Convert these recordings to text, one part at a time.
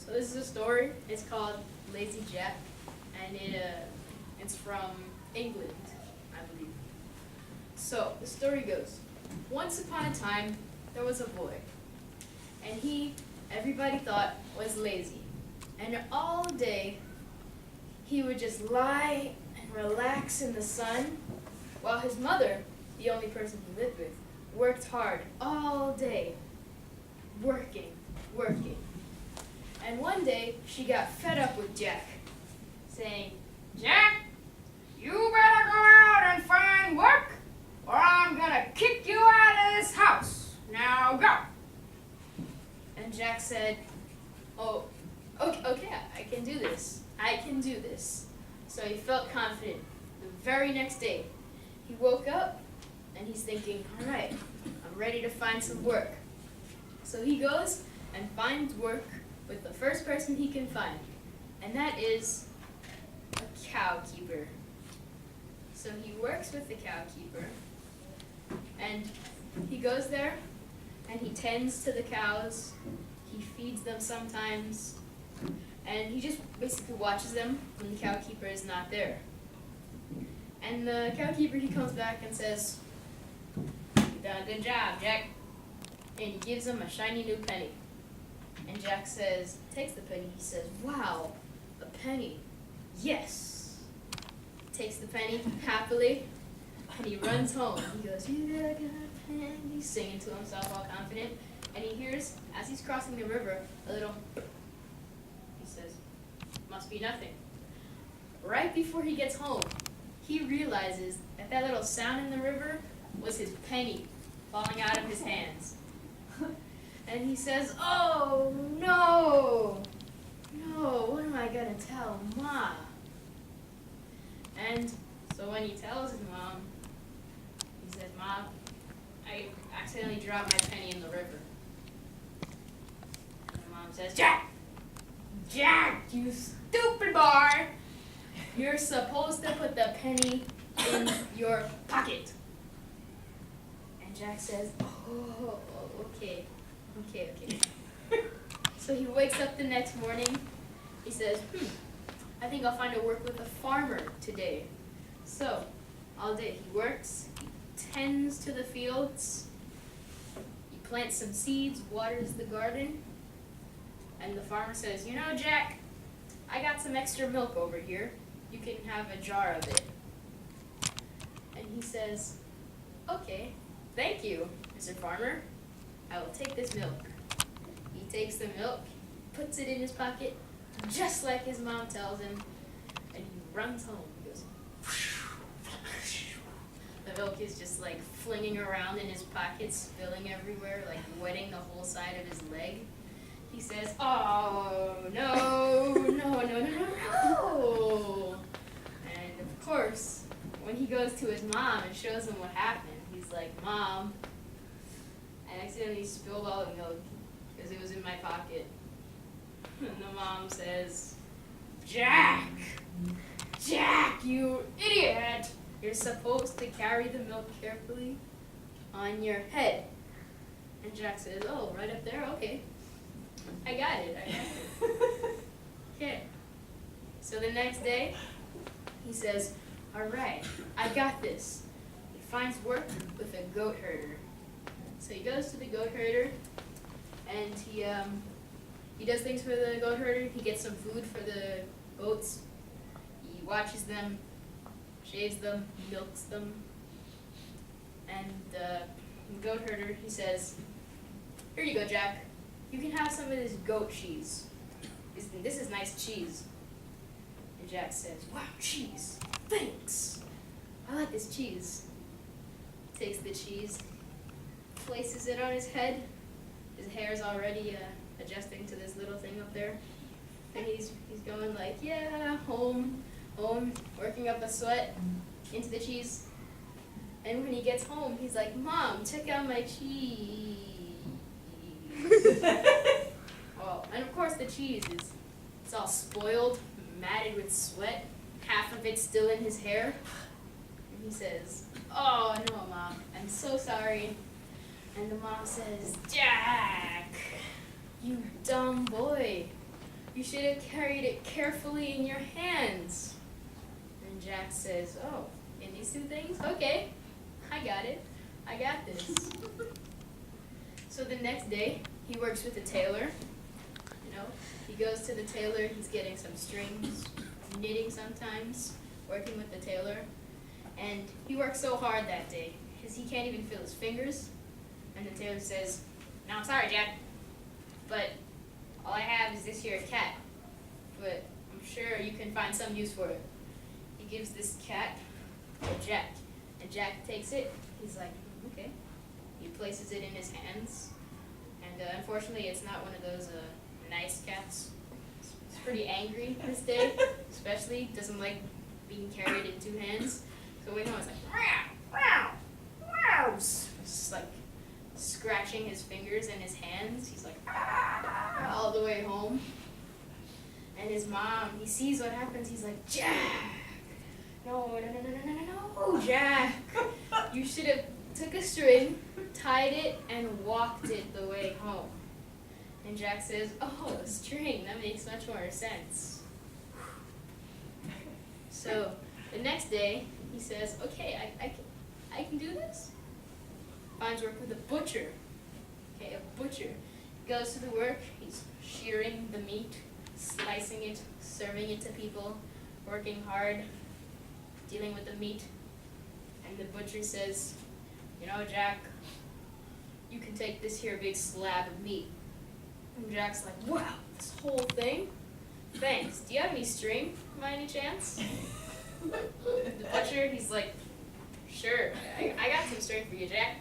So this is a story. It's called Lazy Jack, and it's from England, I believe. So the story goes: once upon a time, there was a boy, and everybody thought, was lazy, and all day he would just lie and relax in the sun, while his mother, the only person he lived with, worked hard all day, working. And one day, she got fed up with Jack, saying, "Jack, you better go out and find work, or I'm gonna kick you out of this house. Now go." And Jack said, "Oh, okay, I can do this. So he felt confident. The very next day, he woke up, and he's thinking, all right, I'm ready to find some work. So he goes and finds work with the first person he can find, and that is a cow keeper. So he works with the cow keeper, and he goes there, and he tends to the cows, he feeds them sometimes, and he just basically watches them when the cow keeper is not there. And the cow keeper, he comes back and says, "You done a good job, Jack." And he gives him a shiny new penny. And Jack takes the penny, he says, "Wow, a penny, yes." Takes the penny happily, and he runs home. He goes, "You got a penny," he's singing to himself all confident, and he hears, as he's crossing the river, a little, he says, "Must be nothing." Right before he gets home, he realizes that little sound in the river was his penny falling out of his hands. And he says, "Oh, no, what am I going to tell Ma?" And so when he tells his mom, he says, "Mom, I accidentally dropped my penny in the river." And the mom says, Jack, you stupid boy. You're supposed to put the penny in your pocket." And Jack says, "Oh, okay. So he wakes up the next morning. He says, I think I'll find a work with a farmer today. So all day he works, he tends to the fields, he plants some seeds, waters the garden, and the farmer says, "You know, Jack, I got some extra milk over here. You can have a jar of it." And he says, "Okay, thank you, Mr. Farmer. I will take this milk." He takes the milk, puts it in his pocket, just like his mom tells him, and he runs home. He goes, the milk is just like flinging around in his pocket, spilling everywhere, like wetting the whole side of his leg. He says, "Oh, no. And of course, when he goes to his mom and shows him what happened, he's like, "Mom, I accidentally spilled all the milk because it was in my pocket." And the mom says, Jack, you idiot! You're supposed to carry the milk carefully on your head." And Jack says, "Oh, right up there? Okay. I got it. Okay." So the next day, he says, "All right, I got this." He finds work with a goat herder. So he goes to the goat herder, and he does things for the goat herder. He gets some food for the goats. He watches them, shaves them, milks them. And the goat herder, he says, "Here you go, Jack. You can have some of this goat cheese. This is nice cheese." And Jack says, "Wow, cheese. Thanks. I like this cheese." Takes the cheese, places it on his head. His hair's already adjusting to this little thing up there. And he's going like, yeah, home, working up a sweat into the cheese. And when he gets home, he's like, "Mom, check out my cheese." Well, and of course the cheese it's all spoiled, matted with sweat. Half of it's still in his hair. And he says, "Oh, no, Mom, I'm so sorry." And the mom says, "Jack, you dumb boy. You should have carried it carefully in your hands. And Jack says, oh, in these two things? Okay, I got it. I got this. So the next day, he works with the tailor. He goes to the tailor, he's getting some strings, knitting sometimes, working with the tailor. And he works so hard that day, because he can't even feel his fingers. And the tailor says, "No, I'm sorry, Jack, but all I have is this here cat. But I'm sure you can find some use for it." He gives this cat to Jack, and Jack takes it. He's like, okay. He places it in his hands, and unfortunately it's not one of those nice cats. It's pretty angry this day, especially. Doesn't like being carried in two hands. So when it's like, wow, wow, just like scratching his fingers and his hands. He's like, all the way home. And his mom, he sees what happens. He's like, Jack, no, Jack. You should have took a string, tied it, and walked it the way home. And Jack says, oh, a string, that makes much more sense. So the next day, he says, okay, I can do this. Finds work with a butcher. Okay, a butcher. Goes to the work, he's shearing the meat, slicing it, serving it to people, working hard, dealing with the meat. And the butcher says, Jack, you can take this here big slab of meat. And Jack's like, wow, this whole thing? Thanks. Do you have any string, by any chance? The butcher, he's like, sure, I got some string for you, Jack.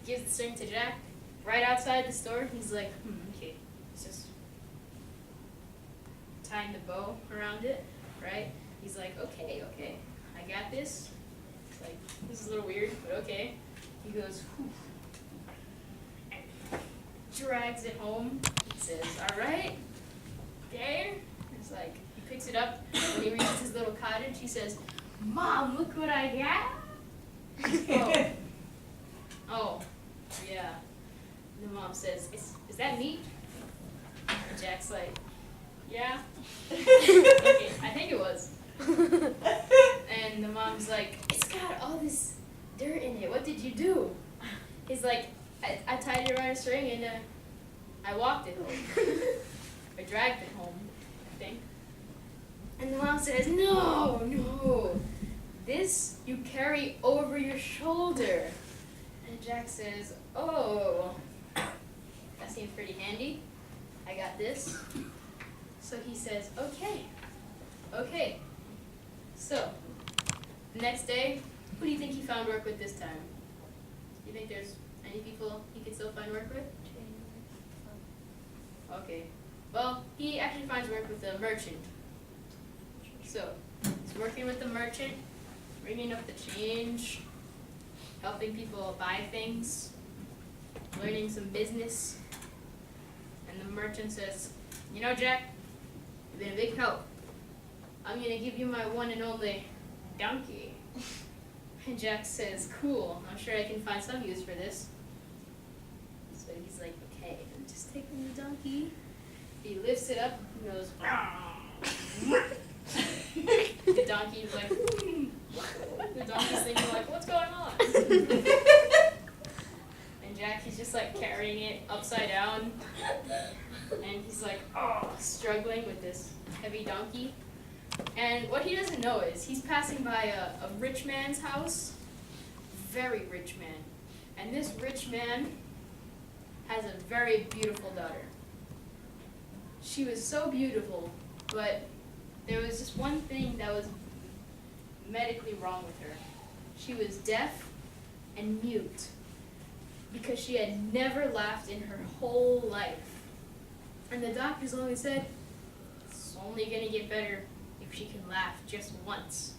Gives the string to Jack. Right outside the store, he's like, okay. He's just tying the bow around it, right? He's like, okay, I got this. It's like, this is a little weird, but okay. He goes, whew. Drags it home. He says, all right, there. It's like, he picks it up. When he reaches his little cottage, he says, Mom, look what I got. Oh, yeah. And the mom says, is that meat? And Jack's like, yeah. Okay, I think it was. And the mom's like, it's got all this dirt in it. What did you do? He's like, I tied it around a string and I walked it home. I dragged it home, I think. And the mom says, no. This you carry over your shoulder. And Jack says, oh, that seems pretty handy. I got this. So he says, okay. So, the next day, who do you think he found work with this time? Do you think there's any people he could still find work with? Okay. Well, he actually finds work with the merchant. So, he's working with the merchant, bringing up the change, helping people buy things, learning some business. And the merchant says, Jack, you've been a big help. I'm going to give you my one and only donkey. And Jack says, cool, I'm sure I can find some use for this. So he's like, okay, I'm just taking the donkey. He lifts it up and goes, the donkey's like, the donkey's thinking like, what's going on? And Jack, he's just like carrying it upside down. And he's like, struggling with this heavy donkey. And what he doesn't know is he's passing by a rich man's house, very rich man. And this rich man has a very beautiful daughter. She was so beautiful, but there was just one thing that was medically wrong with her. She was deaf and mute because she had never laughed in her whole life. And the doctors only said, it's only going to get better if she can laugh just once.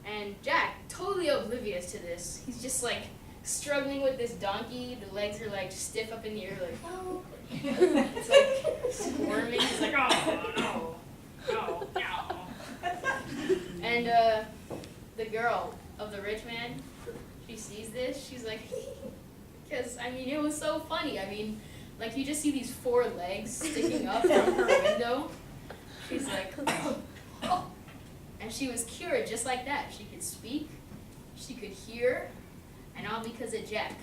And Jack, totally oblivious to this, he's just like struggling with this donkey. The legs are like stiff up in the air, like, oh. It's like squirming. He's like, oh, no. And the girl of the rich man, she sees this. She's like, because, it was so funny. like you just see these 4 legs sticking up from her window. She's like, oh. And she was cured just like that. She could speak, she could hear, and all because of Jack,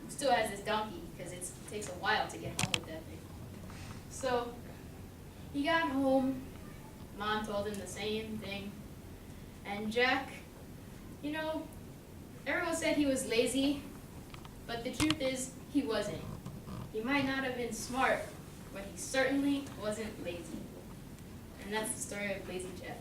who still has his donkey because it takes a while to get home with that thing. So he got home, Mom told him the same thing, and Jack, you know, everyone said he was lazy, but the truth is he wasn't. He might not have been smart, but he certainly wasn't lazy. And that's the story of Lazy Jack.